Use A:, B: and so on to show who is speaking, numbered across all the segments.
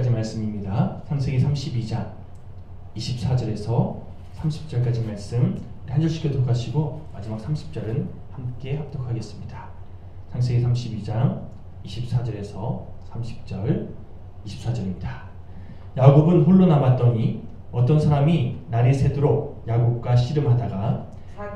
A: 30절까지 말씀입니다. 창세기 32장 24절에서 30절까지 말씀 한 절씩 교독하시고 마지막 30절은 함께 합독하겠습니다. 창세기 32장 24절에서 30절 24절입니다. 야곱은 홀로 남았더니 어떤 사람이 날이 새도록 야곱과 씨름하다가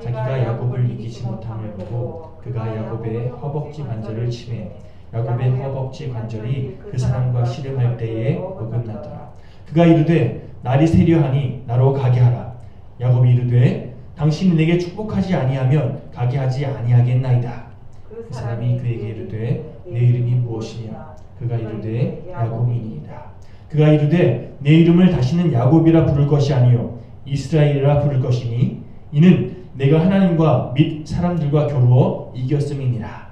A: 자기가 야곱을 이기지 못함을 보고 그가 야곱의 허벅지 관절을 치매 야곱의 허벅지 관절이 그 사람과 씨름할 때에 어긋나더라. 그가 이르되 날이 새려하니 나로 가게 하라. 야곱이 이르되 당신이 내게 축복하지 아니하면 가게 하지 아니하겠나이다. 그 사람이 그에게 이르되 내 이름이 무엇이냐? 그가 이르되 야곱이니이다. 그가 이르되 내 이름을 다시는 야곱이라 부를 것이 아니요 이스라엘이라 부를 것이니 이는 내가 하나님과 및 사람들과 겨루어 이겼음이니라.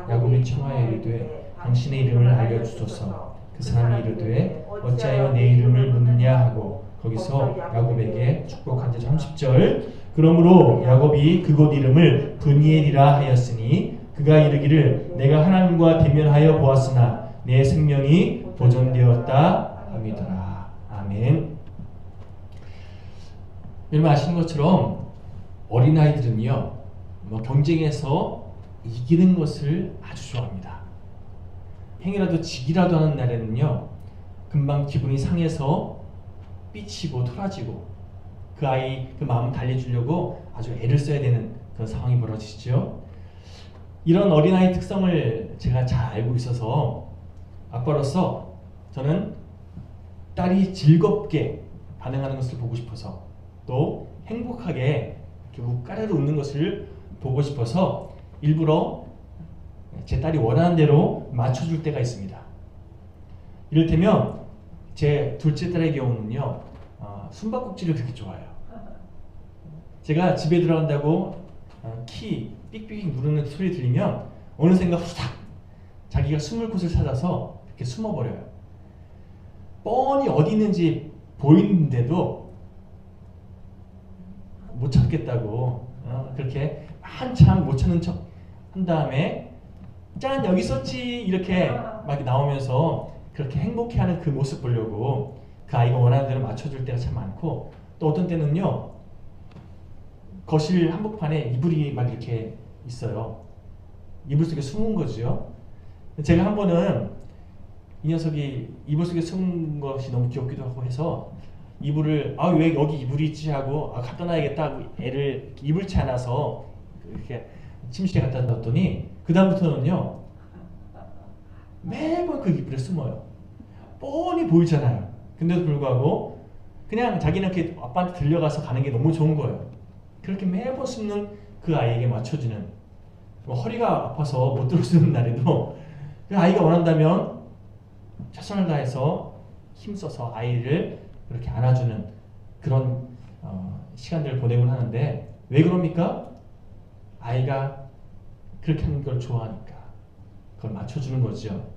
A: 야곱이 청하여 이르되 당신의 이름을 알려주소서. 그 사람이 이르되 어찌하여 내 이름을 묻느냐 하고 거기서 야곱에게 축복한 지 30절. 그러므로 야곱이 그곳 이름을 브니엘이라 하였으니 그가 이르기를 내가 하나님과 대면하여 보았으나 내 생명이 보존되었다 함이더라. 아멘. 여러분 아시는 것처럼 어린아이들은요 경쟁에서 이기는 것을 아주 좋아합니다. 행이라도 지기라도 하는 날에는요 금방 기분이 상해서 삐치고 토라지고 그 아이 그 마음을 달래주려고 아주 애를 써야 되는 그런 상황이 벌어지죠. 이런 어린아이 특성을 제가 잘 알고 있어서 아빠로서 저는 딸이 즐겁게 반응하는 것을 보고 싶어서 또 행복하게 이렇게 까르르 웃는 것을 보고 싶어서 일부러 제 딸이 원하는 대로 맞춰줄 때가 있습니다. 이를테면 제 둘째 딸의 경우는요 숨바꼭질을 그렇게 좋아해요. 제가 집에 들어간다고 키 삑삑 누르는 소리 들리면 어느샌가 후닥 자기가 숨을 곳을 찾아서 이렇게 숨어버려요. 뻔히 어디 있는지 보이는데도 못 찾겠다고 그렇게 한참 못 찾는 척 한 다음에 짠 여기 있었지 이렇게 막 나오면서 그렇게 행복해하는 그 모습 보려고 그 아이가 원하는 대로 맞춰줄 때가 참 많고 또 어떤 때는요 거실 한복판에 이불이 막 이렇게 있어요. 이불 속에 숨은 거죠. 제가 한 번은 이 녀석이 이불 속에 숨은 것이 너무 귀엽기도 하고 해서 이불을 왜 여기 이불이 있지 하고 갖다 놔야겠다 하고 애를 이불채 안아서 이렇게 침실에 갖다 놨더니 그 다음부터는요 매번 그 이불에 숨어요. 뻔히 보이잖아요. 근데도 불구하고 그냥 자기는 이렇게 아빠한테 들려가서 가는 게 너무 좋은 거예요. 그렇게 매번 숨는 그 아이에게 맞춰주는 허리가 아파서 못 들어주는 날에도 그 아이가 원한다면 최선을 다해서 힘써서 아이를 그렇게 안아주는 그런 시간들을 보내곤 하는데 왜 그럽니까? 아이가 그렇게 하는 걸 좋아하니까 그걸 맞춰주는 거죠.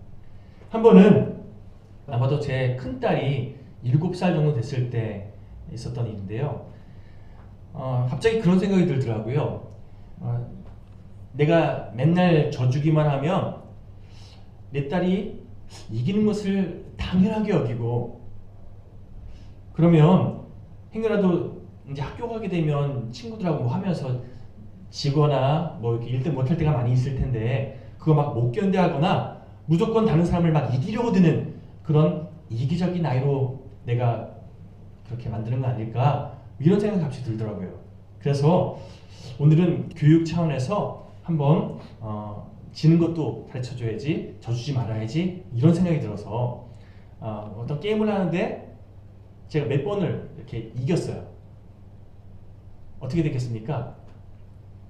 A: 한 번은 아마도 제 큰딸이 7살 정도 됐을 때 있었던 일인데요. 갑자기 그런 생각이 들더라고요. 내가 맨날 져주기만 하면 내 딸이 이기는 것을 당연하게 여기고 그러면 행여라도 이제 학교 가게 되면 친구들하고 뭐 하면서 지거나 뭐 이렇게 1등 못할 때가 많이 있을 텐데 그거 막 못 견뎌하거나 무조건 다른 사람을 막 이기려고 드는 그런 이기적인 아이로 내가 그렇게 만드는 거 아닐까 이런 생각이 갑자기 들더라고요. 그래서 오늘은 교육 차원에서 한번 지는 것도 가르쳐줘야지 져주지 말아야지 이런 생각이 들어서 어떤 게임을 하는데 제가 몇 번을 이렇게 이겼어요. 어떻게 됐겠습니까?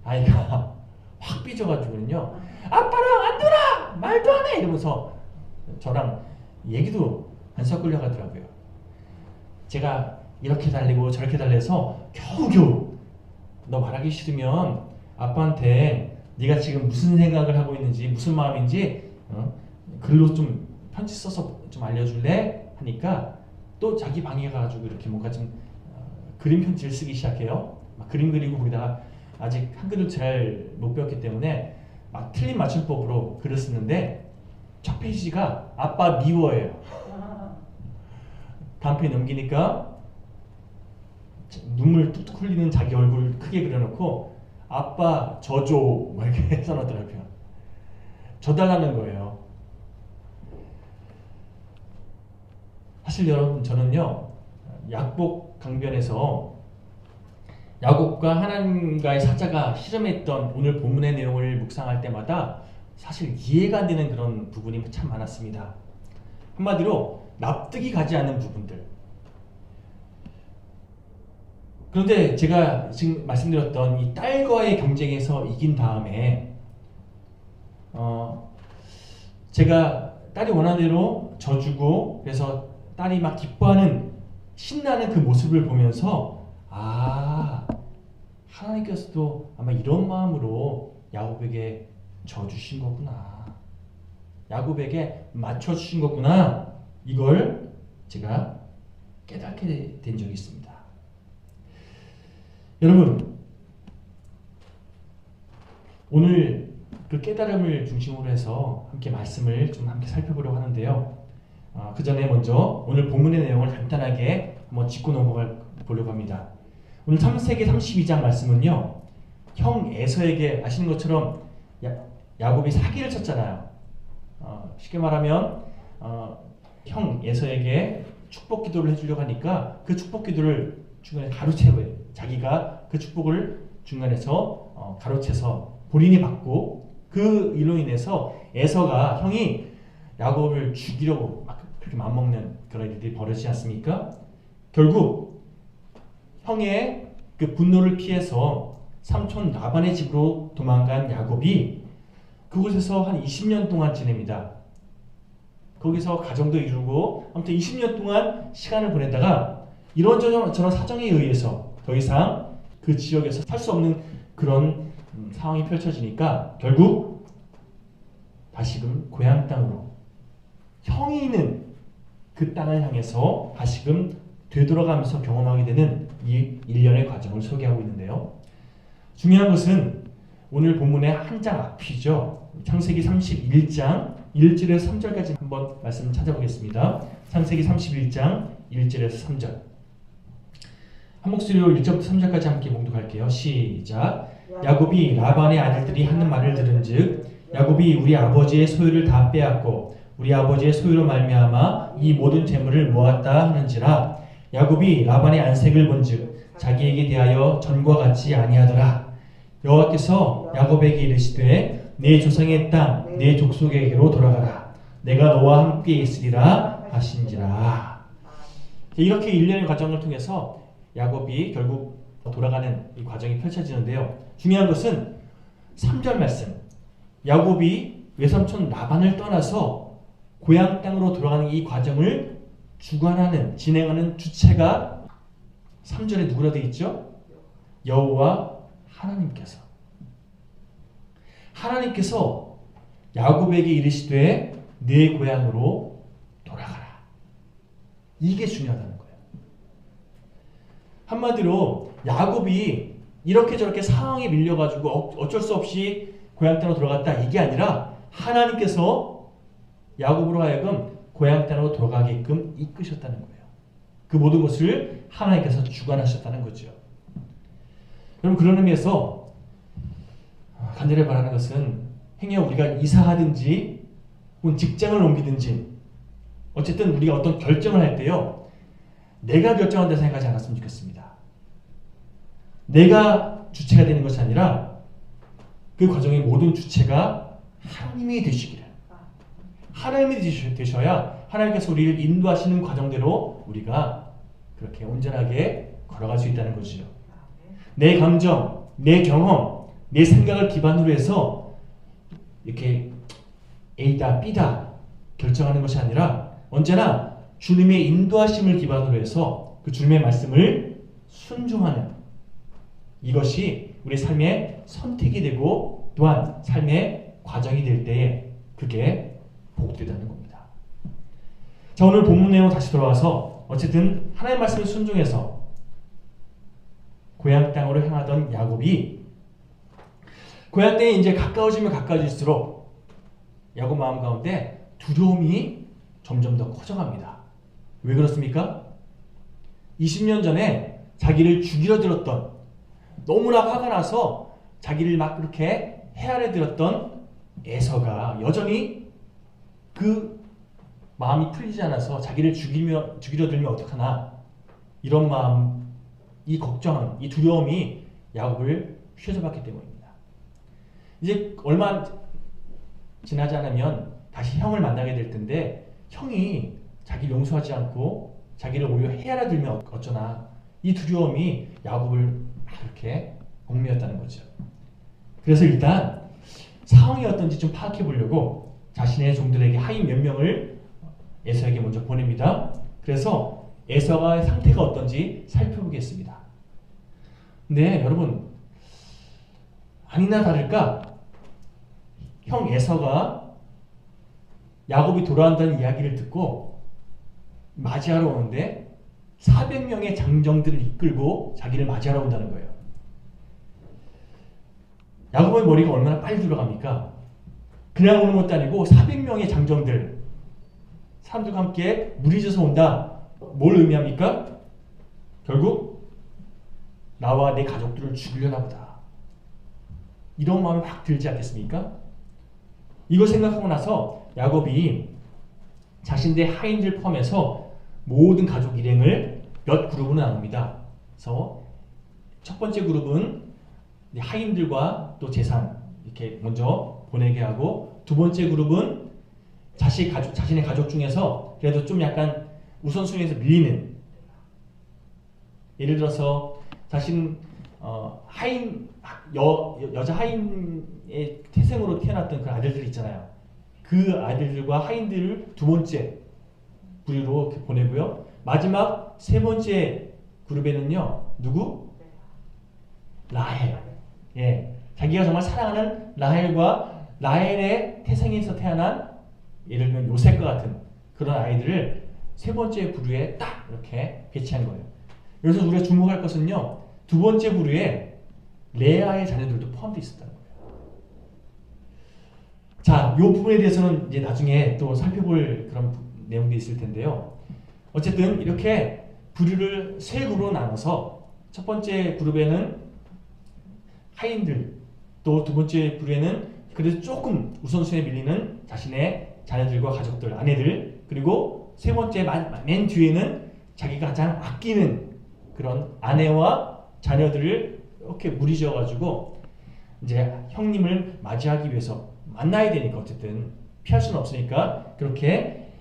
A: 아이가 확 삐져가지고는요 아빠랑 안 놀아! 말도 안 해! 이러면서 저랑 얘기도 안 섞으려 하더라고요. 제가 이렇게 달리고 저렇게 달려서 겨우겨우 너 말하기 싫으면 아빠한테 네가 지금 무슨 생각을 하고 있는지 무슨 마음인지 글로 좀 편지 써서 좀 알려줄래? 하니까 또 자기 방에 가가지고 이렇게 뭔가 좀 그림 편지를 쓰기 시작해요. 막 그림 그리고 거기다가 아직 한글을 잘 못 배웠기 때문에 막 틀린 맞춤법으로 글을 쓰는데 첫 페이지가 아빠 미워예요. 다음 편에 넘기니까 눈물 뚝뚝 흘리는 자기 얼굴 크게 그려놓고 아빠 저 줘 막 이렇게 써놓더라고요. 저 달라는 거예요. 사실 여러분 저는요 약복 강변에서 야곱과 하나님과의 사자가 실험했던 오늘 본문의 내용을 묵상할 때마다 사실 이해가 안 되는 그런 부분이 참 많았습니다. 한마디로 납득이 가지 않는 부분들. 그런데 제가 지금 말씀드렸던 이 딸과의 경쟁에서 이긴 다음에 제가 딸이 원하는 대로 져주고 그래서 딸이 막 기뻐하는 신나는 그 모습을 보면서 하나님께서도 아마 이런 마음으로 야곱에게 져주신 거구나. 야곱에게 맞춰주신 거구나. 이걸 제가 깨닫게 된 적이 있습니다. 여러분, 오늘 그 깨달음을 중심으로 해서 함께 말씀을 좀 함께 살펴보려고 하는데요. 그 전에 먼저 오늘 본문의 내용을 간단하게 한번 짚고 보려고 합니다. 오늘 창세기 32장 말씀은요. 형 에서에게 아시는 것처럼 야곱이 사기를 쳤잖아요. 쉽게 말하면 형 에서에게 축복 기도를 해주려고 하니까 그 축복 기도를 중간에 가로채고 자기가 그 축복을 중간에서 가로채서 본인이 받고 그 일로 인해서 에서가 형이 야곱을 죽이려고 막 그렇게 맘먹는 그런 일들이 벌어지지 않습니까? 결국 형의 그 분노를 피해서 삼촌 라반의 집으로 도망간 야곱이 그곳에서 한 20년 동안 지냅니다. 거기서 가정도 이루고 아무튼 20년 동안 시간을 보내다가 이런저런 사정에 의해서 더 이상 그 지역에서 살 수 없는 그런 상황이 펼쳐지니까 결국 다시금 고향 땅으로 형이 있는 그 땅을 향해서 다시금 되돌아가면서 경험하게 되는 이 일련의 과정을 소개하고 있는데요. 중요한 것은 오늘 본문의 한 장 앞이죠. 창세기 31장 1절에서 3절까지 한번 말씀을 찾아보겠습니다. 창세기 31장 1절에서 3절. 한 목소리로 1절부터 3절까지 함께 봉독할게요. 시작. 야곱이 라반의 아들들이 하는 말을 들은즉 야곱이 우리 아버지의 소유를 다 빼앗고 우리 아버지의 소유로 말미암아 이 모든 재물을 모았다 하는지라. 야곱이 라반의 안색을 본즉 자기에게 대하여 전과 같지 아니하더라. 여호와께서 야곱에게 이르시되 내 조상의 땅 내 족속에게로 돌아가라. 내가 너와 함께 있으리라 하신지라. 이렇게 일련의 과정을 통해서 야곱이 결국 돌아가는 이 과정이 펼쳐지는데요. 중요한 것은 3절 말씀. 야곱이 외삼촌 라반을 떠나서 고향 땅으로 돌아가는 이 과정을 주관하는 진행하는 주체가 3절에 누구라 되어 있죠? 여호와 하나님께서 야곱에게 이르시되 네 고향으로 돌아가라. 이게 중요하다는 거예요. 한마디로 야곱이 이렇게 저렇게 상황에 밀려가지고 어쩔 수 없이 고향 땅으로 돌아갔다 이게 아니라 하나님께서 야곱으로 하여금 고향 땅으로 돌아가게끔 이끄셨다는 거예요. 그 모든 것을 하나님께서 주관하셨다는 거죠. 여러분 그런 의미에서 간절히 바라는 것은 행여 우리가 이사하든지 혹은 직장을 옮기든지 어쨌든 우리가 어떤 결정을 할 때요. 내가 결정한다 생각하지 않았으면 좋겠습니다. 내가 주체가 되는 것이 아니라 그 과정의 모든 주체가 하나님이 되시기를. 하나님이 되셔야 하나님께서 우리를 인도하시는 과정대로 우리가 그렇게 온전하게 걸어갈 수 있다는 거죠. 내 감정, 내 경험, 내 생각을 기반으로 해서 이렇게 A다 B다 결정하는 것이 아니라 언제나 주님의 인도하심을 기반으로 해서 그 주님의 말씀을 순종하는 이것이 우리 삶의 선택이 되고 또한 삶의 과정이 될 때에 그게 복되다는 겁니다. 자, 오늘 본문 내용 다시 돌아와서 어쨌든 하나님의 말씀을 순종해서 고향 땅으로 향하던 야곱이 고향 땅에 이제 가까워지면 가까워질수록 야곱 마음 가운데 두려움이 점점 더 커져갑니다. 왜 그렇습니까? 20년 전에 자기를 죽이려 들었던, 너무나 화가 나서 자기를 막 그렇게 해하려 들었던 에서가 여전히 그 마음이 풀리지 않아서 자기를 죽이려 들면 어떡하나, 이런 마음, 이 걱정, 이 두려움이 야곱을 휘어잡았기 때문입니다. 이제 얼마 지나지 않으면 다시 형을 만나게 될 텐데, 형이 자기를 용서하지 않고 자기를 오히려 해하려 들면 어쩌나, 이 두려움이 야곱을 이렇게 얽매였다는 거죠. 그래서 일단 상황이 어떤지 좀 파악해 보려고 자신의 종들에게 하인 몇 명을 에서에게 먼저 보냅니다. 그래서 에서의 상태가 어떤지 살펴보겠습니다. 근데 여러분, 아니나 다를까 형 에서가 야곱이 돌아온다는 이야기를 듣고 맞이하러 오는데 400명의 장정들을 이끌고 자기를 맞이하러 온다는 거예요. 야곱의 머리가 얼마나 빨리 돌아갑니까? 그냥 오는 것도 아니고 400명의 장정들, 사람들과 함께 무리져서 온다. 뭘 의미합니까? 결국 나와 내 가족들을 죽이려나 보다, 이런 마음이 확 들지 않겠습니까? 이걸 생각하고 나서 야곱이 자신의 하인들 포함해서 모든 가족 일행을 몇 그룹으로 나눕니다. 그래서 첫 번째 그룹은 하인들과 또 재산 이렇게 먼저 보내게 하고, 두 번째 그룹은 자신의 가족 중에서 그래도 좀 약간 우선순위에서 밀리는, 예를 들어서 자신 여자 하인의 태생으로 태어났던 그 아들들 있잖아요. 그 아들들과 하인들을 두 번째 부류로 이렇게 보내고요. 마지막 세 번째 그룹에는요, 누구? 라헬. 예, 자기가 정말 사랑하는 라헬과 라헬의 태생에서 태어난, 예를 들면 요셉과 같은 그런 아이들을 세 번째 부류에 딱 이렇게 배치한 거예요. 여기서 우리가 주목할 것은요, 두 번째 부류에 레아의 자녀들도 포함되어 있었다는 거예요. 자, 이 부분에 대해서는 이제 나중에 또 살펴볼 그런 내용도 있을 텐데요. 어쨌든 이렇게 부류를 세 그룹으로 나눠서 첫 번째 그룹에는 하인들, 또 두 번째 부류에는 그래도 조금 우선순위에 밀리는 자신의 자녀들과 가족들, 아내들, 그리고 세 번째 맨 뒤에는 자기가 가장 아끼는 그런 아내와 자녀들을 이렇게 무리지어가지고 이제 형님을 맞이하기 위해서 만나야 되니까, 어쨌든 피할 수는 없으니까 그렇게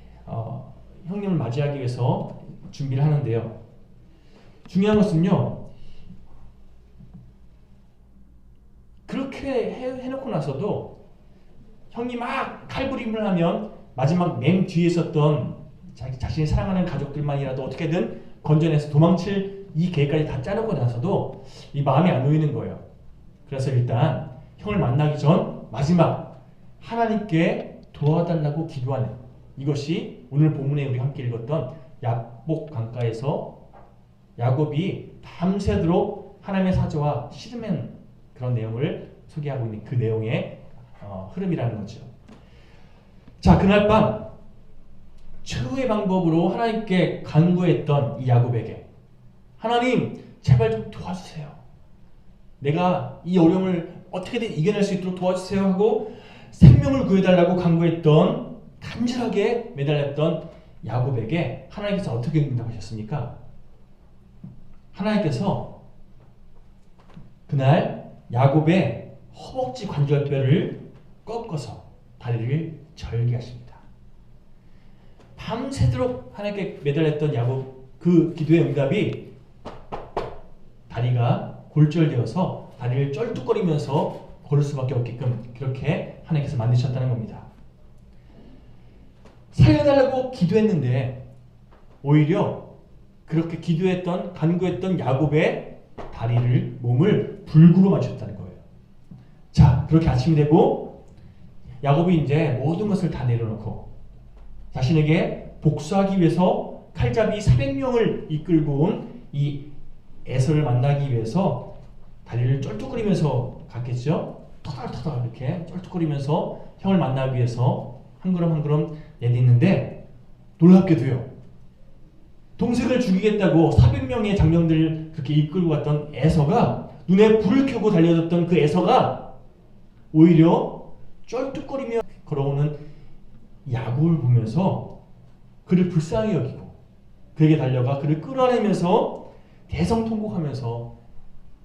A: 형님을 맞이하기 위해서 준비를 하는데요. 중요한 것은요, 그렇게 해놓고 나서도 형이 막 칼부림을 하면 마지막 맨 뒤에 있었던 자신이 사랑하는 가족들만이라도 어떻게든 건져내서 도망칠 이 계획까지 다 짜놓고 나서도 이 마음이 안 놓이는 거예요. 그래서 일단 형을 만나기 전 마지막 하나님께 도와달라고 기도하는, 이것이 오늘 본문에 우리 함께 읽었던 야복 강가에서 야곱이 밤새도록 하나님의 사자와 씨름한 그런 내용을 소개하고 있는 그 내용의 흐름이라는 거죠. 자, 그날 밤 최후의 방법으로 하나님께 간구했던 이 야곱에게, 하나님 제발 좀 도와주세요, 내가 이 어려움을 어떻게든 이겨낼 수 있도록 도와주세요 하고 생명을 구해달라고 간구했던, 간절하게 매달렸던 야곱에게 하나님께서 어떻게 응답하셨습니까? 하나님께서 그날 야곱의 허벅지 관절뼈를 꺾어서 다리를 절개하십니다. 밤새도록 하나님께 매달렸던 야곱, 그 기도의 응답이 다리가 골절되어서 다리를 쩔뚝거리면서 걸을 수밖에 없게끔 그렇게 하나님께서 만드셨다는 겁니다. 살려달라고 기도했는데 오히려 그렇게 기도했던, 간구했던 야곱의 다리를, 몸을 불구로 맞췄다는 거예요. 자, 그렇게 아침이 되고 야곱이 이제 모든 것을 다 내려놓고 자신에게 복수하기 위해서 칼잡이 400명을 이끌고 온 이 에서를 만나기 위해서 다리를 쩔뚝거리면서 갔겠죠. 터덜터덜 이렇게 쩔뚝거리면서 형을 만나기 위해서 한 걸음 한 걸음 내딛는데, 놀랍게도요, 동생을 죽이겠다고 400명의 장병들을 그렇게 이끌고 갔던 에서가 눈에 불을 켜고 달려졌던 그 에서가 오히려 쩔뚝거리며 걸어오는 야곱을 보면서 그를 불쌍히 여기고 그에게 달려가 그를 끌어내면서 대성통곡하면서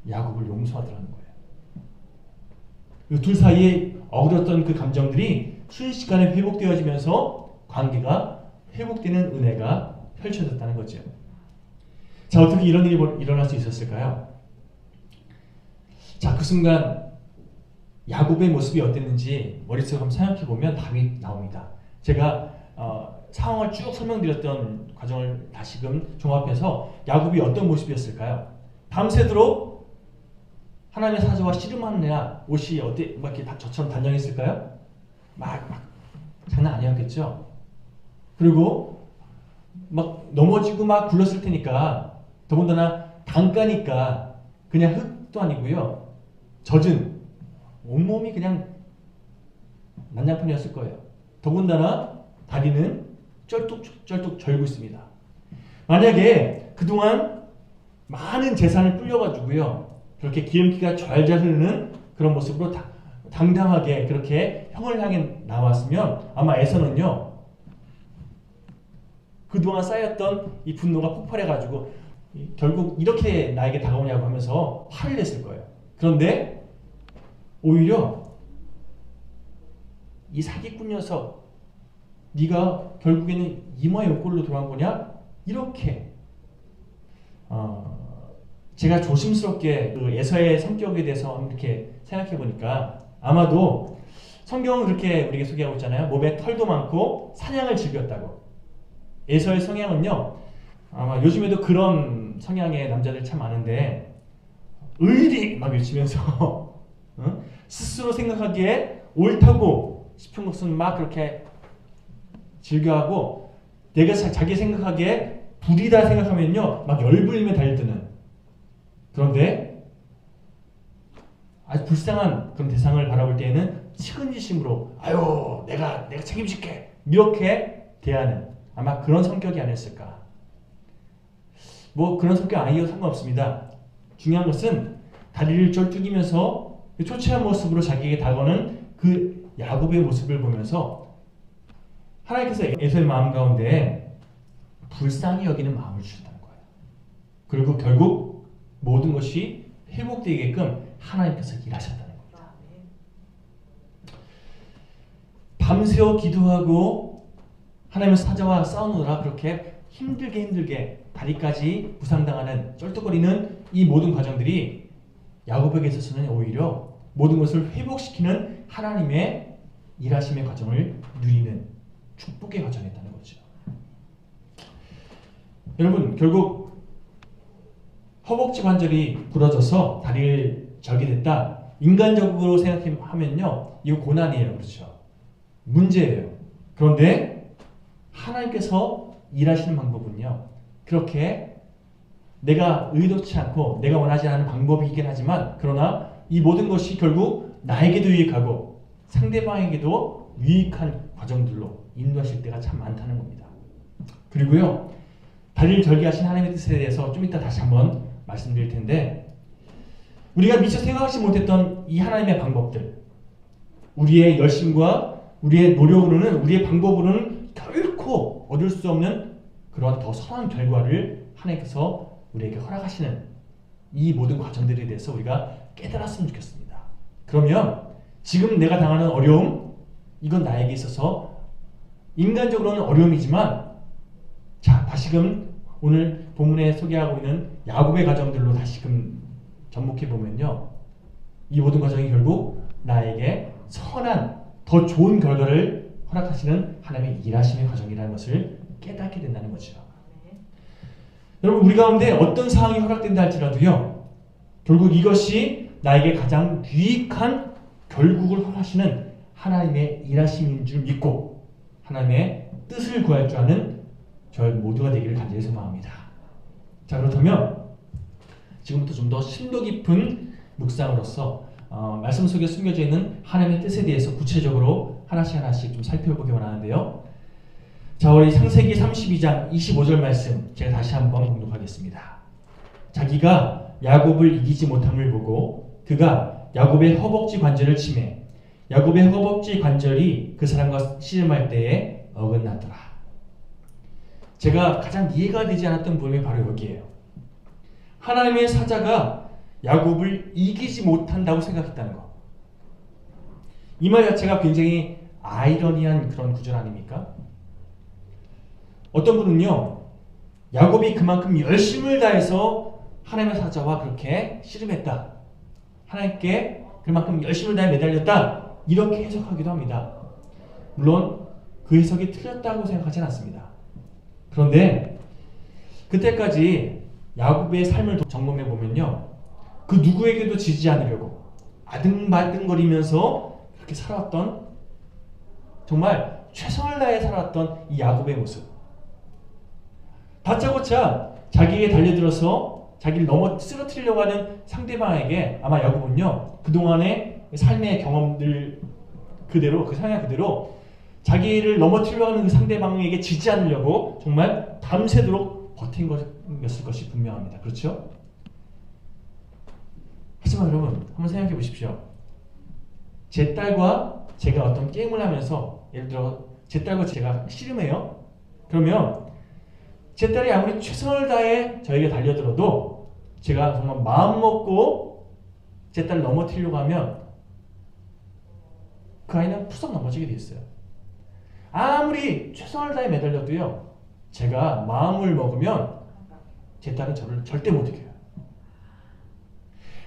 A: 야곱을 용서하더라는 거예요. 이 둘 사이에 어그렸던 그 감정들이 순식간에 회복되어지면서 관계가 회복되는 은혜가 펼쳐졌다는 거죠. 자, 어떻게 이런 일이 일어날 수 있었을까요? 자, 그 순간 야곱의 모습이 어땠는지 머릿속에 한번 생각해보면 답이 나옵니다. 제가 상황을 쭉 설명드렸던 과정을 다시금 종합해서 야곱이 어떤 모습이었을까요? 밤새도록 하나님의 사자와 씨름하느냐 옷이 어때 막 이렇게 다 저처럼 단정했을까요? 막 장난 아니었겠죠. 그리고 막 넘어지고 막 굴렀을 테니까 더군다나 강가니까 그냥 흙도 아니고요. 젖은 온몸이 그냥 난장판이었을 거예요. 더군다나 다리는 쩔뚝쩔뚝 절고 있습니다. 만약에 그동안 많은 재산을 불려가지고요. 그렇게 기름기가 좔좔 흐르는 그런 모습으로 당당하게 그렇게 형을 향해 나왔으면 아마 에서는요. 그동안 쌓였던 이 분노가 폭발해가지고 결국 이렇게 나에게 다가오냐고 하면서 화를 냈을 거예요. 그런데 오히려 이 사기꾼 녀석 네가 결국에는 이마의 욕골로 돌아온 거냐? 이렇게 제가 조심스럽게 그 에서의 성격에 대해서 이렇게 생각해 보니까 아마도 성경은 그렇게 우리에게 소개하고 있잖아요. 몸에 털도 많고 사냥을 즐겼다고. 에서의 성향은요. 아마 요즘에도 그런 성향의 남자들 참 많은데 의리 막 외치면서 스스로 생각하기에 옳다고 싶은 것은 막 그렇게 즐겨하고 내가 자기 생각하기에 불이다 생각하면요 막 열불리며 달려드는. 그런데 아주 불쌍한 그런 대상을 바라볼 때에는 측은지심으로 아유 내가 책임질게 이렇게 대하는 아마 그런 성격이 아니었을까. 뭐 그런 성격 아니어도 상관없습니다. 중요한 것은 다리를 쩔뚝이면서 초췌한 모습으로 자기에게 다가오는 그 야곱의 모습을 보면서 하나님께서 에서의 마음 가운데 불쌍히 여기는 마음을 주셨다는 거예요. 그리고 결국 모든 것이 회복되게끔 하나님께서 일하셨다는 겁니다. 밤새워 기도하고 하나님의 사자와 싸우느라 그렇게 힘들게 다리까지 부상당하는 쩔뚝거리는 이 모든 과정들이 야곱에게 있어서는 오히려 모든 것을 회복시키는 하나님의 일하심의 과정을 누리는 축복의 과정이었다는 거죠. 여러분 결국 허벅지 관절이 부러져서 다리를 절게 됐다. 인간적으로 생각하면요. 이거 고난이에요. 그렇죠. 문제예요. 그런데 하나님께서 일하시는 방법은요. 그렇게 내가 의도치 않고 내가 원하지 않은 방법이긴 하지만 그러나 이 모든 것이 결국 나에게도 유익하고 상대방에게도 유익한 과정들로 인도하실 때가 참 많다는 겁니다. 그리고요. 다리를 절개하신 하나님의 뜻에 대해서 좀 이따 다시 한번 말씀드릴 텐데 우리가 미처 생각하지 못했던 이 하나님의 방법들 우리의 열심과 우리의 노력으로는 우리의 방법으로는 결코 얻을 수 없는 그런 더 선한 결과를 하나님께서 우리에게 허락하시는 이 모든 과정들에 대해서 우리가 깨달았으면 좋겠습니다. 그러면 지금 내가 당하는 어려움 이건 나에게 있어서 인간적으로는 어려움이지만 자 다시금 오늘 본문에 소개하고 있는 야곱의 과정들로 다시금 접목해 보면요. 이 모든 과정이 결국 나에게 선한 더 좋은 결과를 허락하시는 하나님의 일하심의 과정이라는 것을 깨닫게 된다는 거죠. 여러분 우리 가운데 어떤 상황이 허락된다 할지라도요. 결국 이것이 나에게 가장 유익한 결국을 허락하시는 하나님의 일하심인 줄 믿고 하나님의 뜻을 구할 줄 아는 저희 모두가 되기를 간절히 소망합니다. 자 그렇다면 지금부터 좀 더 심도 깊은 묵상으로서 말씀 속에 숨겨져 있는 하나님의 뜻에 대해서 구체적으로 하나씩 좀 살펴보기 원하는데요. 자, 우리 창세기 32장 25절 말씀 제가 다시 한번 공독하겠습니다. 자기가 야곱을 이기지 못함을 보고 그가 야곱의 허벅지 관절을 치매 야곱의 허벅지 관절이 그 사람과 씨름할 때에 어긋나더라. 제가 가장 이해가 되지 않았던 부분이 바로 여기에요. 하나님의 사자가 야곱을 이기지 못한다고 생각했다는 것. 이 말 자체가 굉장히 아이러니한 그런 구절 아닙니까? 어떤 분은요, 야곱이 그만큼 열심을 다해서 하나님의 사자와 그렇게 씨름했다. 하나님께 그만큼 열심을 다해 매달렸다. 이렇게 해석하기도 합니다. 물론 그 해석이 틀렸다고 생각하지는 않습니다. 그런데 그때까지 야곱의 삶을 점검해 보면요, 그 누구에게도 지지 않으려고 아등바등거리면서 그렇게 살아왔던, 정말 최선을 다해 살아왔던 이 야곱의 모습, 다짜고짜 자기에게 달려들어서 자기를 쓰러뜨리려고 하는 상대방에게 아마 야곱은요, 그동안의 삶의 경험들 그대로, 그 상황 그대로 자기를 넘어뜨리려고 하는 그 상대방에게 지지 않으려고 정말 밤새도록 버틴 것이었을 것이 분명합니다. 그렇죠? 하지만 여러분, 한번 생각해 보십시오. 제 딸과 제가 어떤 게임을 하면서, 예를 들어 제 딸과 제가 씨름해요. 그러면 제 딸이 아무리 최선을 다해 저에게 달려들어도 제가 정말 마음 먹고 제 딸을 넘어뜨리려고 하면 그 아이는 푸석 넘어지게 돼 있어요. 아무리 최선을 다해 매달려도요, 제가 마음을 먹으면 제 딸은 저를 절대 못 이겨요.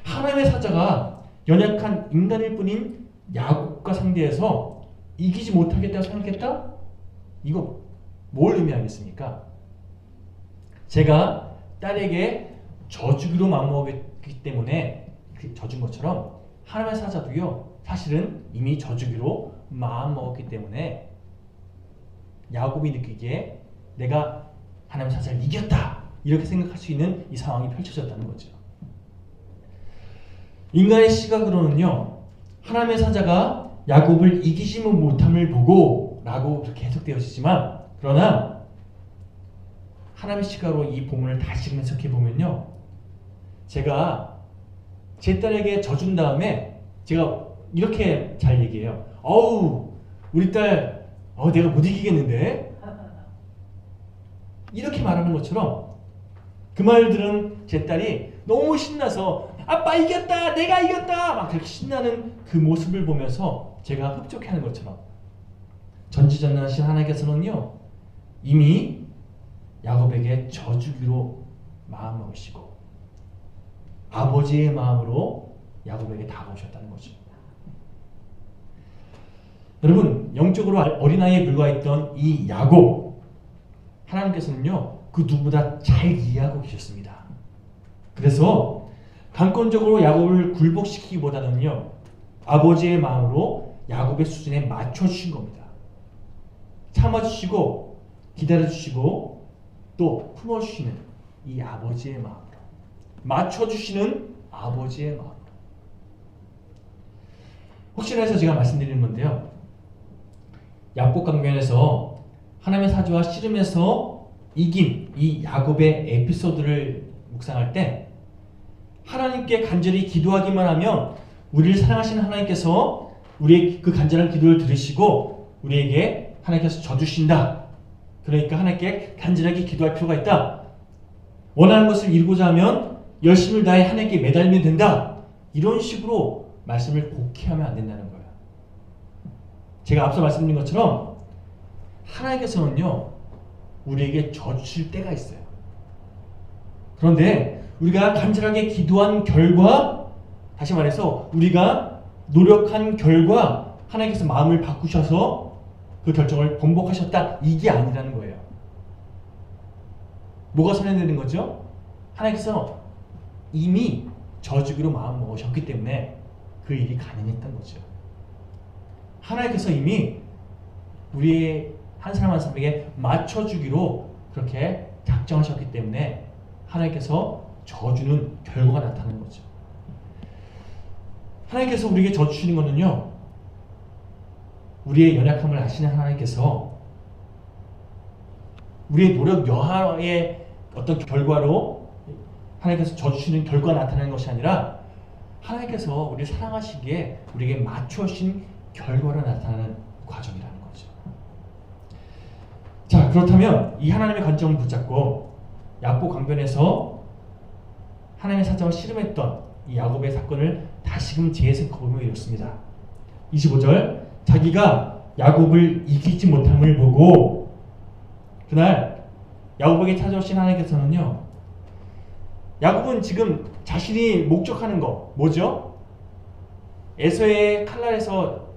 A: 하나님의 사자가 연약한 인간일 뿐인 야곱과 상대해서 이기지 못하겠다고 생각했다? 이거 뭘 의미하겠습니까? 제가 딸에게 져주기로 마음먹었기 때문에 져준 것처럼 하나님의 사자도요, 사실은 이미 져주기로 마음먹었기 때문에 야곱이 느끼기에 내가 하나님의 사자를 이겼다, 이렇게 생각할 수 있는 이 상황이 펼쳐졌다는 거죠. 인간의 시각으로는요, 하나님의 사자가 야곱을 이기지 못함을 보고 라고 그렇게 해석되어지지만, 그러나 하나님의 시각으로 이 본문을 다시 해석해 보면요, 제가 제 딸에게 져준 다음에 제가 이렇게 잘 얘기해요. 어우, 우리 딸, 내가 못 이기겠는데? 이렇게 말하는 것처럼 그 말 들은 제 딸이 너무 신나서 아빠 이겼다, 내가 이겼다, 막 그렇게 신나는 그 모습을 보면서 제가 흡족해하는 것처럼, 전지전능하신 하나님께서는요, 이미 야곱에게 져주기로 마음먹으시고 아버지의 마음으로 야곱에게 다가오셨다는 거죠. 여러분, 영적으로 어린아이에 불과했던 이 야곱, 하나님께서는요, 그 누구보다 잘 이해하고 계셨습니다. 그래서 강권적으로 야곱을 굴복시키기보다는요, 아버지의 마음으로 야곱의 수준에 맞춰주신 겁니다. 참아주시고 기다려주시고 또 품어주시는 이 아버지의 마음으로, 맞춰주시는 아버지의 마음으로. 혹시나 해서 제가 말씀드리는 건데요, 야곱 강변에서 하나님의 사자와 씨름해서 이긴 이 야곱의 에피소드를 묵상할 때 하나님께 간절히 기도하기만 하면 우리를 사랑하시는 하나님께서 우리의 그 간절한 기도를 들으시고 우리에게 하나님께서 져주신다. 그러니까 하나님께 간절하게 기도할 필요가 있다. 원하는 것을 이루고자 하면 열심을 다해 하나님께 매달리면 된다. 이런 식으로 말씀을 곡해하면 안 된다는 거예요. 제가 앞서 말씀드린 것처럼 하나님께서는요, 우리에게 져주실 때가 있어요. 그런데 우리가 간절하게 기도한 결과, 다시 말해서 우리가 노력한 결과 하나님께서 마음을 바꾸셔서 그 결정을 번복하셨다, 이게 아니라는 거예요. 뭐가 선언되는 거죠? 하나님께서 이미 져주기로 마음 먹으셨기 때문에 그 일이 가능했던 거죠. 하나님께서 이미 우리의 한 사람 한 사람에게 맞춰주기로 그렇게 작정하셨기 때문에 하나님께서 져주는 결과가 나타나는 거죠. 하나님께서 우리에게 져주시는 것은요, 우리의 연약함을 아시는 하나님께서 우리의 노력 여하의 어떤 결과로 하나님께서 져주시는 결과가 나타나는 것이 아니라 하나님께서 우리를 사랑하시기에 우리에게 맞춰주신 결과로 나타나는 과정이라는 거죠. 자, 그렇다면 이 하나님의 관점을 붙잡고 야곱 강변에서 하나님의 사정을 씨름했던 이 야곱의 사건을 다시금 재해석해보면 이렇습니다. 25절, 자기가 야곱을 이기지 못함을 보고 그날 야곱에게 찾아오신 하나님께서는요, 야곱은 지금 자신이 목적하는 거 뭐죠? 에서의 칼날에서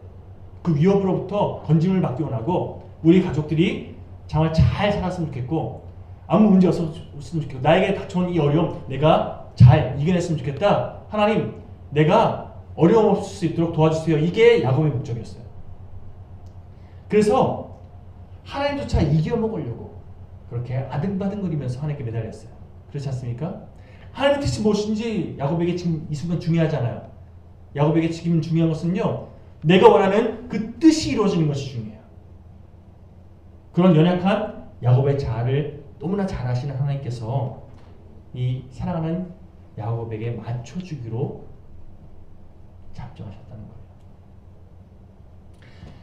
A: 그 위협으로부터 건짐을 받기 원하고 우리 가족들이 정말 잘 살았으면 좋겠고 아무 문제 없었으면 좋겠고 나에게 닥쳐온 이 어려움 내가 잘 이겨냈으면 좋겠다. 하나님, 내가 어려움 없을 수 있도록 도와주세요. 이게 야곱의 목적이었어요. 그래서 하나님조차 이겨먹으려고 그렇게 아등바등거리면서 하나님께 매달렸어요. 그렇지 않습니까? 하나님의 뜻이 무엇인지 야곱에게 지금 이 순간 중요하잖아요. 야곱에게 지금 중요한 것은요, 내가 원하는 그 뜻이 이루어지는 것이 중요해요. 그런 연약한 야곱의 자아를 너무나 잘 아시는 하나님께서 이 사랑하는 야곱에게 맞춰주기로 작정하셨다는 거예요.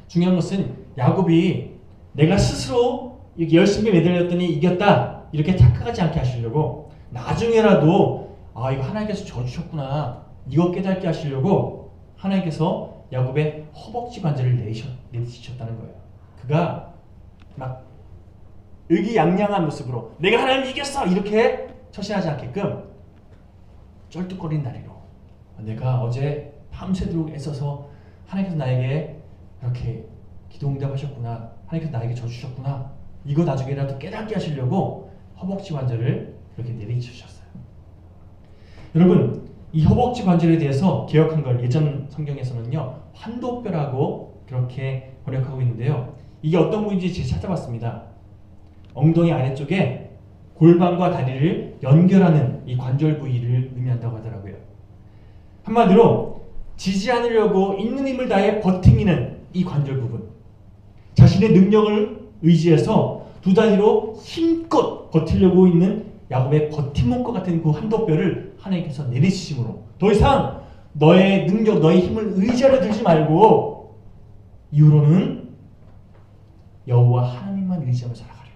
A: 중요한 것은 야곱이 내가 스스로 이렇게 열심히 매달렸더니 이겼다 이렇게 착각하지 않게 하시려고 나중에라도 아 이거 하나님께서 져주셨구나 이거 깨닫게 하시려고 하나님께서 야곱의 허벅지 관절을 내리셨다는 거예요. 그가 막 의기양양한 모습으로 내가 하나님 이겼어 이렇게 처신하지 않게끔 쩔뚝거리는 다리로 내가 어제 밤새도록 애써서 하나님께서 나에게 이렇게 기도 응답하셨구나 하나님께서 나에게 져주셨구나 이거 나중에라도 깨닫게 하시려고 허벅지 관절을 이렇게 내리치셨어요. 여러분 이 허벅지 관절에 대해서 개혁한 걸 예전 성경에서는요 환도뼈라고 그렇게 번역하고 있는데요. 이게 어떤 부위인지 제가 찾아봤습니다. 엉덩이 아래쪽에 골반과 다리를 연결하는 이 관절 부위를 의미한다고 하더라고요. 한마디로 지지 않으려고 있는 힘을 다해 버티는 이 관절 부분, 자신의 능력을 의지해서 두 다리로 힘껏 버티려고 있는 야곱의 버팀목과 같은 그 환도뼈를 하나님께서 내리치심으로 더 이상 너의 능력, 너의 힘을 의지하려 들지 말고 이후로는 여호와 하나님만 의지하며 살아가려.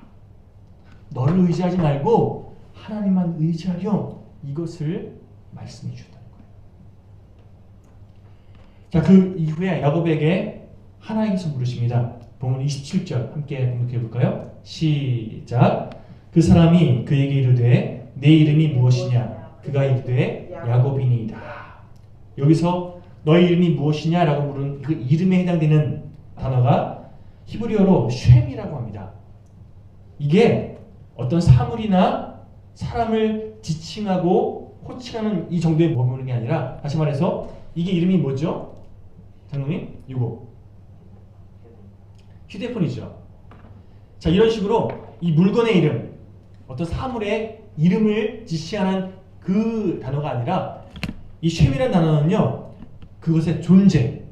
A: 너를 의지하지 말고 하나님만 의지하려 이것을 말씀해 주셨다는 거예요. 자, 그 이후에 야곱에게 하나님께서 물으십니다. 본문 27절 함께 공독해 볼까요? 시작. 그 사람이 그에게 이르되 내 이름이 무엇이냐? 그가 이르되 야곱이니이다. 여기서 너의 이름이 무엇이냐라고 물은 그 이름에 해당되는 단어가 히브리어로 쉔이라고 합니다. 이게 어떤 사물이나 사람을 지칭하고 호칭하는 이 정도의 머무는 게 아니라 다시 말해서 이게 이름이 뭐죠? 장로님? 이거 휴대폰이죠. 자, 이런 식으로 이 물건의 이름, 어떤 사물의 이름을 지시하는 그 단어가 아니라 이 쉔이라는 단어는요 그것의 존재,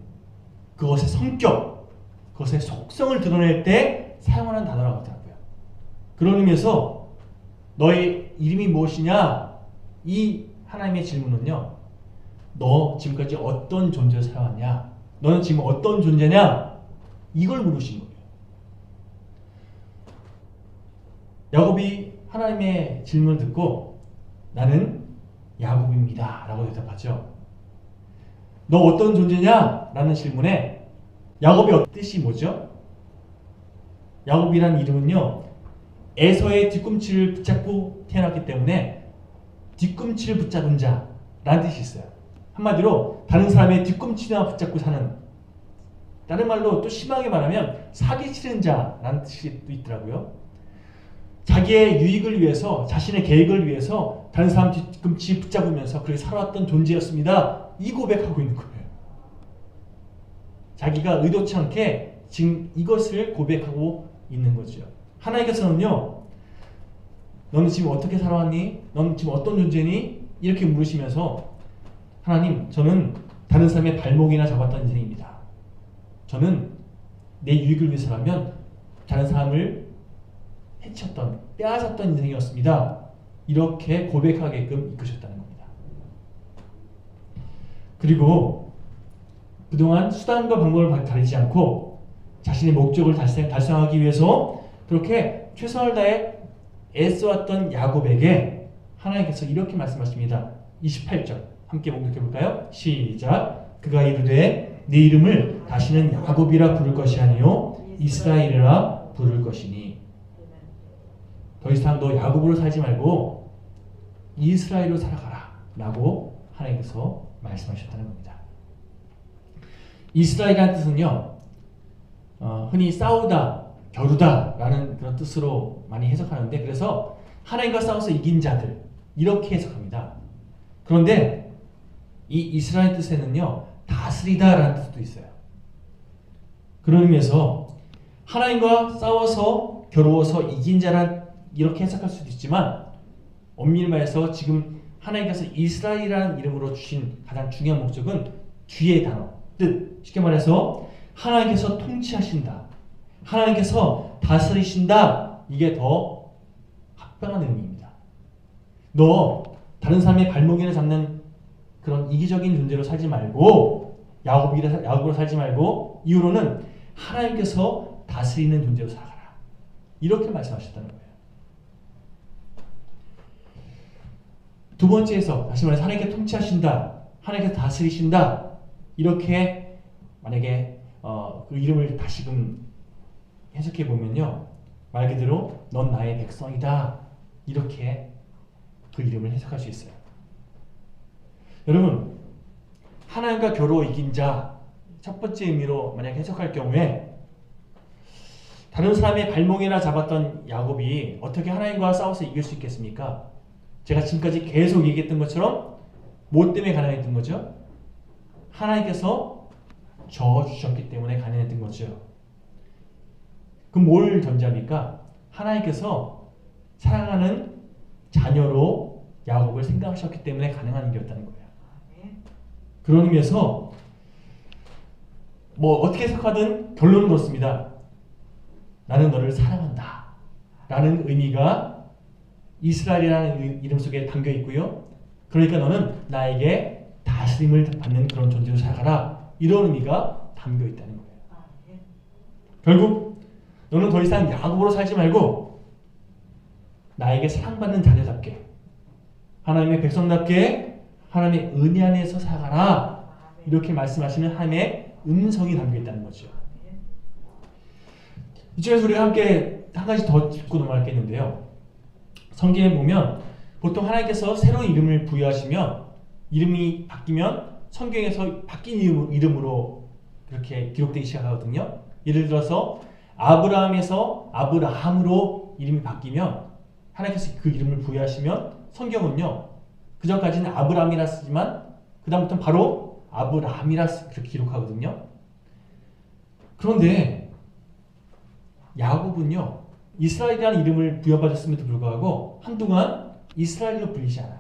A: 그것의 성격, 그것의 속성을 드러낼 때 사용하는 단어라고 하더라고요. 그런 의미에서 너의 이름이 무엇이냐? 이 하나님의 질문은요 너 지금까지 어떤 존재로 살아왔냐? 너는 지금 어떤 존재냐? 이걸 물으신 거예요. 야곱이 하나님의 질문을 듣고 나는 야곱입니다 라고 대답하죠. 너 어떤 존재냐? 라는 질문에 야곱의 뜻이 뭐죠? 야곱이라는 이름은요 에서의 뒤꿈치를 붙잡고 태어났기 때문에 뒤꿈치를 붙잡은 자라는 뜻이 있어요. 한마디로 다른 사람의 뒤꿈치나 붙잡고 사는, 다른 말로 또 심하게 말하면 사기치는 자라는 뜻이 또 있더라고요. 자기의 유익을 위해서, 자신의 계획을 위해서 다른 사람 뒤꿈치 붙잡으면서 그렇게 살아왔던 존재였습니다. 이 고백하고 있는 거예요. 자기가 의도치 않게 지금 이것을 고백하고 있는 거죠. 하나님께서는요 너는 지금 어떻게 살아왔니? 너는 지금 어떤 존재니? 이렇게 물으시면서 하나님, 저는 다른 사람의 발목이나 잡았던 인생입니다. 저는 내 유익을 위해서라면 다른 사람을 해쳤던, 빼앗았던 인생이었습니다. 이렇게 고백하게끔 이끄셨다는 겁니다. 그리고 그동안 수단과 방법을 가리지 않고 자신의 목적을 달성하기 위해서 그렇게 최선을 다해 애써왔던 야곱에게 하나님께서 이렇게 말씀하십니다. 28절 함께 목격해볼까요? 시작. 그가 이르되 네 이름을 다시는 야곱이라 부를 것이 아니요 이스라엘이라 부를 것이니. 더 이상 너 야곱으로 살지 말고 이스라엘로 살아가라 라고 하나님께서 말씀하셨다는 겁니다. 이스라엘이라는 뜻은요, 흔히 싸우다, 겨루다 라는 그런 뜻으로 많이 해석하는데, 그래서 하나님과 싸워서 이긴 자들 이렇게 해석합니다. 그런데 이 이스라엘 뜻에는요, 다스리다 라는 뜻도 있어요. 그런 의미에서 하나님과 싸워서 겨루어서 이긴 자란 이렇게 해석할 수도 있지만, 엄밀히 말해서 지금 하나님께서 이스라엘이라는 이름으로 주신 가장 중요한 목적은 뒤의 단어, 뜻, 쉽게 말해서 하나님께서 통치하신다, 하나님께서 다스리신다, 이게 더 합당한 의미입니다. 너 다른 사람의 발목이나 잡는 그런 이기적인 존재로 살지 말고, 야곱으로 살지 말고, 이후로는 하나님께서 다스리는 존재로 살아가라, 이렇게 말씀하셨다는 거예요. 두 번째에서 다시 말해서 하나님께서 통치하신다, 하나님께서 다스리신다, 이렇게 만약에 그 이름을 다시금 해석해 보면요, 말 그대로 넌 나의 백성이다, 이렇게 그 이름을 해석할 수 있어요. 여러분, 하나님과 겨루어 이긴 자 첫 번째 의미로 만약 해석할 경우에, 다른 사람의 발목이나 잡았던 야곱이 어떻게 하나님과 싸워서 이길 수 있겠습니까? 제가 지금까지 계속 얘기했던 것처럼 뭐 때문에 가능했던 거죠? 하나님께서 저어주셨기 때문에 가능했던 거죠. 그럼 뭘 전제합니까? 하나님께서 사랑하는 자녀로 야곱을 생각하셨기 때문에 가능한 일이었다는 거예요. 그런 의미에서 뭐 어떻게 해석하든 결론은 그렇습니다. 나는 너를 사랑한다 라는 의미가 이스라엘이라는 이름 속에 담겨 있고요. 그러니까 너는 나에게 다스림을 받는 그런 존재로 살아가라, 이런 의미가 담겨 있다는 거예요. 결국 너는 더 이상 야곱으로 살지 말고 나에게 사랑받는 자녀답게, 하나님의 백성답게 하나님의 은혜 안에서 살아가라, 이렇게 말씀하시는 하나님의 음성이 담겨 있다는 거죠. 이쪽에서 우리가 함께 한 가지 더 짚고 넘어가겠는데요. 성경에 보면 보통 하나님께서 새로운 이름을 부여하시면, 이름이 바뀌면 성경에서 바뀐 이름으로 그렇게 기록되기 시작하거든요. 예를 들어서 아브라함에서 아브라함으로 이름이 바뀌면, 하나님께서 그 이름을 부여하시면 성경은요, 그전까지는 아브라함이라 쓰지만 그 다음부터는 바로 아브라함이라 그렇게 기록하거든요. 그런데 야곱은요, 이스라엘이라는 이름을 부여받았음에도 불구하고 한동안 이스라엘로 불리지 않아요.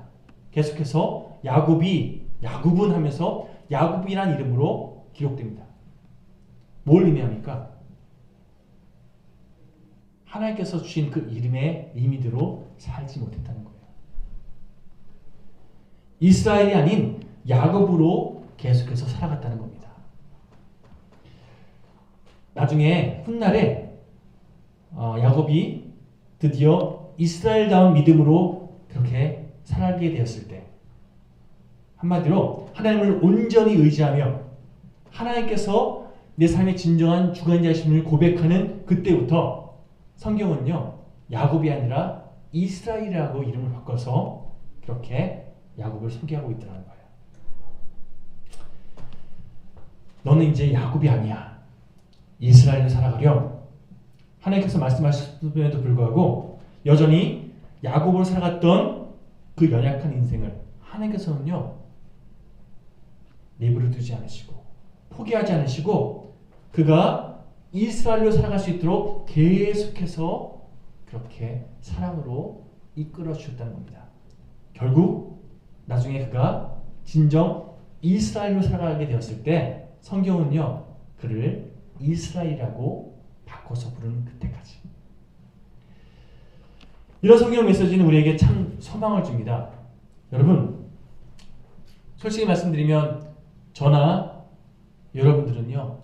A: 계속해서 야곱은 하면서 야곱이라는 이름으로 기록됩니다. 뭘 의미합니까? 하나님께서 주신 그 이름의 의미대로 살지 못했다는 거예요. 이스라엘이 아닌 야곱으로 계속해서 살아갔다는 겁니다. 나중에 훗날에 야곱이 드디어 이스라엘다운 믿음으로 그렇게 살게 되었을 때, 한마디로 하나님을 온전히 의지하며 하나님께서 내 삶의 진정한 주관자심을 고백하는 그때부터 성경은요, 야곱이 아니라 이스라엘이라고 이름을 바꿔서 그렇게 야곱을 소개하고 있더라는 거예요. 너는 이제 야곱이 아니야, 이스라엘로 살아가렴. 하나님께서 말씀하셨음에도 불구하고 여전히 야곱으로 살아갔던 그 연약한 인생을 하나님께서는요, 내버려 두지 않으시고 포기하지 않으시고 그가 이스라엘로 살아갈 수 있도록 계속해서 그렇게 사랑으로 이끌어 주셨다는 겁니다. 결국 나중에 그가 진정 이스라엘로 살아가게 되었을 때 성경은요, 그를 이스라엘이라고 바꿔서 부르는 그때까지. 이런 성경 메시지는 우리에게 참 소망을 줍니다. 여러분, 솔직히 말씀드리면 저나 여러분들은요,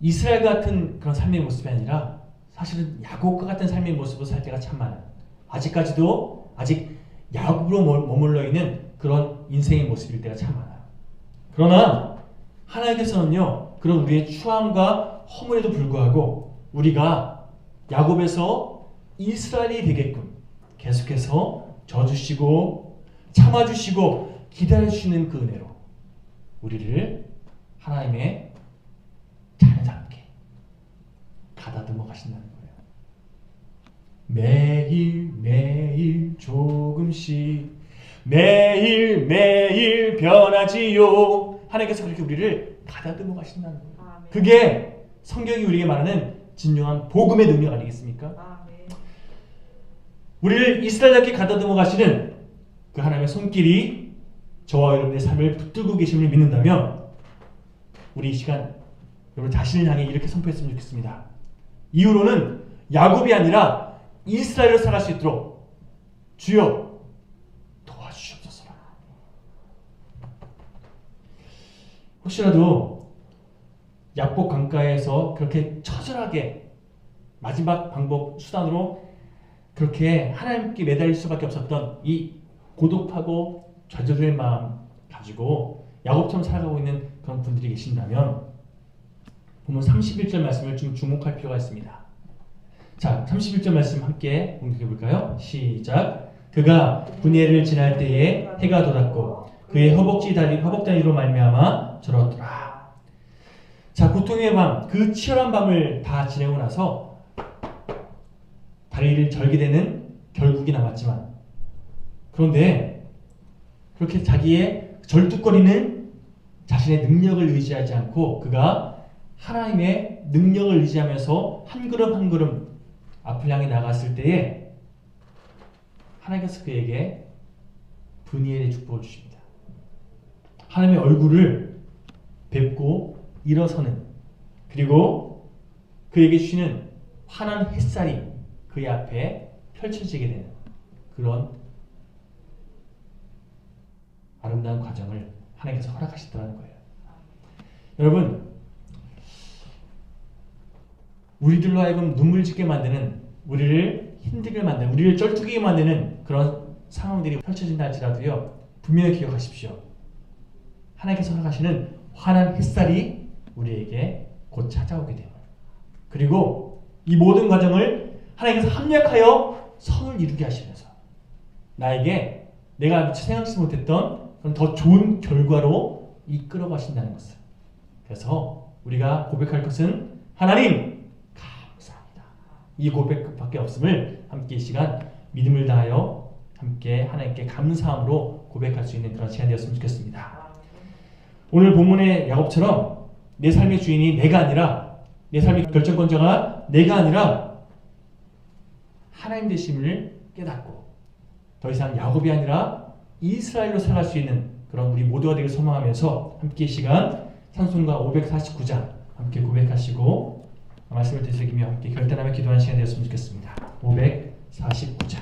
A: 이스라엘 같은 그런 삶의 모습이 아니라 사실은 야곱과 같은 삶의 모습으로 살 때가 참 많아요. 아직까지도 아직 야곱으로 머물러 있는 그런 인생의 모습일 때가 참 많아요. 그러나 하나님께서는요, 그런 우리의 추함과 허물에도 불구하고 우리가 야곱에서 이스라엘이 되게끔 계속해서 져주시고 참아주시고 기다려주시는 그 은혜로 우리를 하나님의 자녀답게 가다듬어 가신다는 거예요. 매일 조금씩 매일 변하지요. 하나님께서 그렇게 우리를 가다듬어 가신다는 거예요. 그게 성경이 우리에게 말하는 진정한 복음의 능력 아니겠습니까? 우리를 이스라엘답게 가다듬어 가시는 그 하나님의 손길이 저와 여러분의 삶을 붙들고 계심을 믿는다면 우리 이 시간 여러분 자신을 향해 이렇게 선포했으면 좋겠습니다. 이후로는 야곱이 아니라 이스라엘로 살아갈 수 있도록 주여 도와주시옵소서. 혹시라도 약복 강가에서 그렇게 처절하게 마지막 방법 수단으로 그렇게 하나님께 매달릴 수밖에 없었던 이 고독하고 좌절된 마음 가지고 야곱처럼 살아가고 있는 그런 분들이 계신다면 보면 31절 말씀을 좀 주목할 필요가 있습니다. 자, 31절 말씀 함께 공격해 볼까요? 시작. 그가 분예를 지날 때에 해가 돋았고 그의 허벅다리로 말미암아 절었더라. 자, 고통의 밤, 그 치열한 밤을 다 지내고 나서 다리를 절게 되는 결국이 남았지만, 그런데 그렇게 자기의 절뚝거리는 자신의 능력을 의지하지 않고 그가 하나님의 능력을 의지하면서 한 걸음 한 걸음 앞을 향해 나갔을 때에 하나님께서 그에게 분이엘의 축복을 주십니다. 하나님의 얼굴을 뵙고 일어서는, 그리고 그에게 주시는 환한 햇살이 그의 앞에 펼쳐지게 되는 그런 아름다운 과정을 하나님께서 허락하시더라는 거예요. 여러분, 우리들로 하여금 눈물 짓게 만드는, 우리를 힘들게 만드는, 우리를 쩔뚝이게 만드는 그런 상황들이 펼쳐진다 할지라도요, 분명히 기억하십시오. 하나님께서 허락하시는 환한 햇살이 우리에게 곧 찾아오게 돼요. 그리고 이 모든 과정을 하나님께서 합력하여 성을 이루게 하시면서 나에게 내가 미처 생각지 못했던 그런 더 좋은 결과로 이끌어 가신다는 것을. 그래서 우리가 고백할 것은 하나님 감사합니다. 이 고백밖에 없음을 함께 이 시간 믿음을 다하여 함께 하나님께 감사함으로 고백할 수 있는 그런 시간이 되었으면 좋겠습니다. 오늘 본문의 야곱처럼 내 삶의 주인이 내가 아니라, 내 삶의 결정권자가 내가 아니라 하나님 되심을 깨닫고 더 이상 야곱이 아니라 이스라엘로 살아갈 수 있는 그런 우리 모두가 되길 소망하면서 함께 이 시간 찬송가 549장 함께 고백하시고 말씀을 되새기며 함께 결단하며 기도하는 시간이 되었으면 좋겠습니다. 549장.